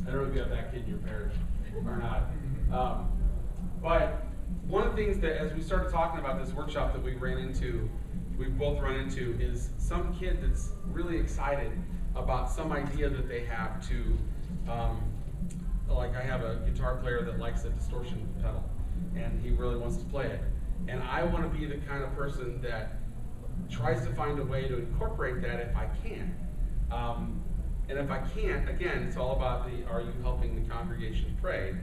I don't know if you have that kid in your parish or not. But one of the things that, as we started talking about this workshop that we both run into, is some kid that's really excited about some idea that they have to, like I have a guitar player that likes a distortion pedal, and he really wants to play it. And I want to be the kind of person that tries to find a way to incorporate that if I can. And if I can't, again, it's all about are you helping the congregation pray?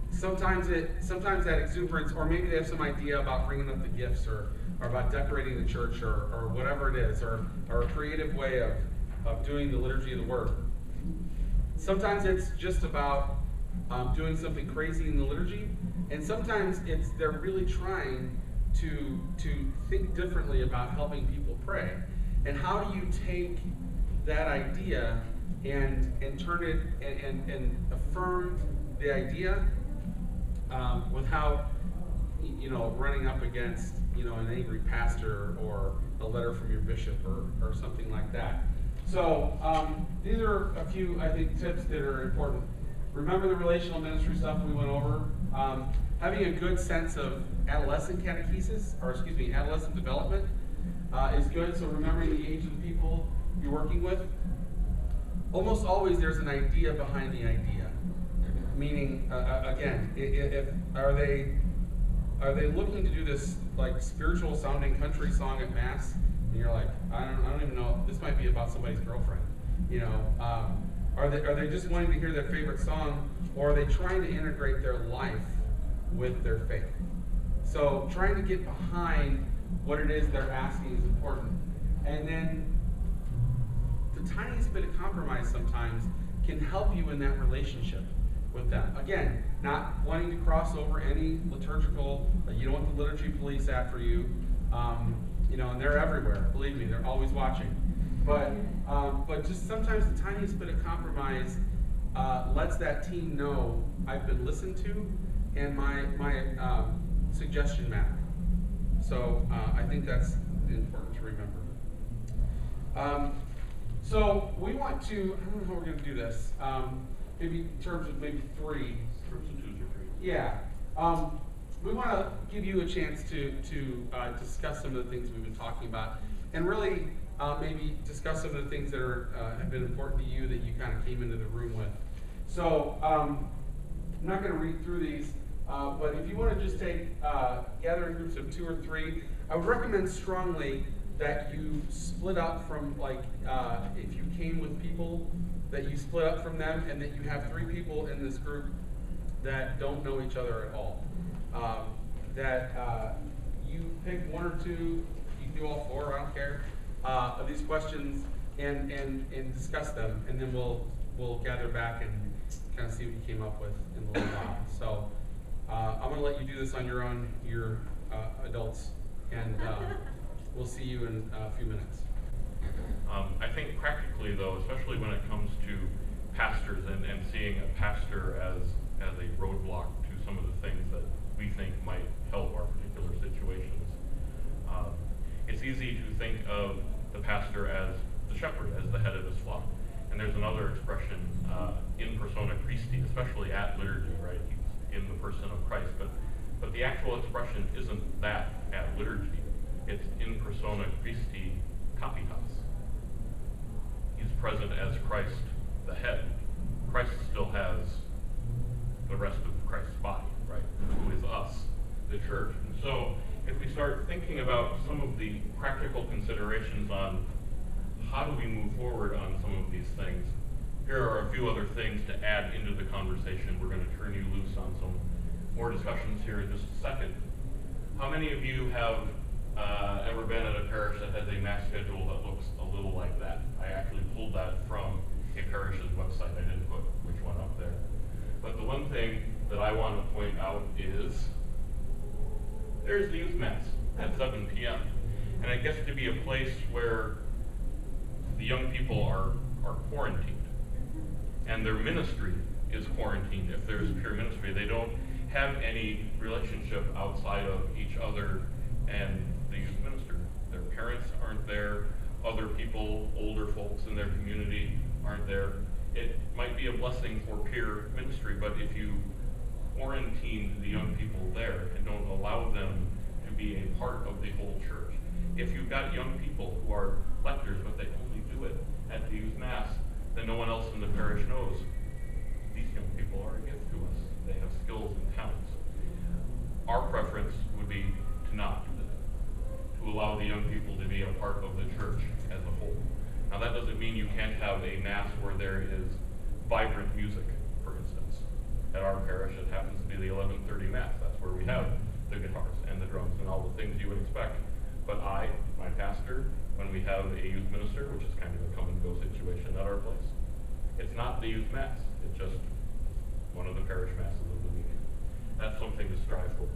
Sometimes that exuberance, or maybe they have some idea about bringing up the gifts, or about decorating the church, or whatever it is, or a creative way of doing the liturgy of the word. Sometimes it's just about doing something crazy in the liturgy, and sometimes they're really trying to think differently about helping people pray. And how do you take that idea and turn it and affirm the idea without running up against an angry pastor or a letter from your bishop or something like that. So these are a few, I think, tips that are important. Remember the relational ministry stuff we went over. Having a good sense of adolescent adolescent development is good. So remembering the age of the people you're working with. Almost always there's an idea behind the idea. Meaning, again, are they looking to do this like spiritual sounding country song at mass? And you're like, I don't even know. This might be about somebody's girlfriend. Are they just wanting to hear their favorite song, or are they trying to integrate their life with their faith? So trying to get behind what it is they're asking is important. And then the tiniest bit of compromise sometimes can help you in that relationship with them. Again, not wanting to cross over any liturgical, you don't want the liturgy police after you, and they're everywhere. Believe me, they're always watching. But just sometimes the tiniest bit of compromise lets that team know I've been listened to, and my suggestion mattered. So I think that's important to remember. So we want to, I don't know how we're going to do this. Maybe in terms of maybe three. Groups of 2 or 3. Yeah. We want to give you a chance to discuss some of the things we've been talking about, and really maybe discuss some of the things that have been important to you that you kind of came into the room with. So I'm not going to read through these, but if you want to just gather in groups of 2 or 3, I would recommend strongly that you split up from, if you came with people, that you split up from them, and that you have 3 people in this group that don't know each other at all. That you pick 1 or 2, you can do all 4, I don't care, of these questions, and discuss them, and then we'll gather back and kind of see what you came up with in a little while. So I'm going to let you do this on your own, your adults, and we'll see you in a few minutes. I think practically, though, especially when it comes to pastors and seeing a pastor as a roadblock to some of the things that we think might help our particular situations, it's easy to think of the pastor as the shepherd, as the head of his flock. And there's another expression, in persona Christi, especially at liturgy, right? He's in the person of Christ. But the actual expression isn't that at liturgy. It's in persona Christi capitas. He's present as Christ, the head. Christ still has the rest of Christ's body, right? Who is us, the church. And so if we start thinking about some of the practical considerations on how do we move forward on some of these things, here are a few other things to add into the conversation. We're going to turn you loose on some more discussions here in just a second. How many of you have ever been at a parish that has a mass schedule that looks a little like that? I actually pulled that from a parish's website. I didn't put which one up there. But the one thing that I want to point out is there's the youth mass at 7 p.m. And it gets to be a place where the young people are quarantined. And their ministry is quarantined. If there's pure ministry, they don't have any relationship outside of each other and the youth minister. Their parents aren't there. Other people, older folks in their community aren't there. It might be a blessing for peer ministry, but if you quarantine the young people there and don't allow them to be a part of the whole church, if you've got young people who are lectors, but they only do it at the youth mass, then no one else in the parish knows these young people are a gift to us. They have skills and talents. Our preference would be to not do that, to allow the young people to be a part of the church as a whole. Now that doesn't mean you can't have a mass where there is vibrant music, for instance. At our parish, it happens to be the 11:30 mass. That's where we have the guitars and the drums and all the things you would expect. But my pastor, when we have a youth minister, which is kind of a come and go situation at our place, it's not the youth mass. It's just one of the parish masses of the week. That's something to strive for.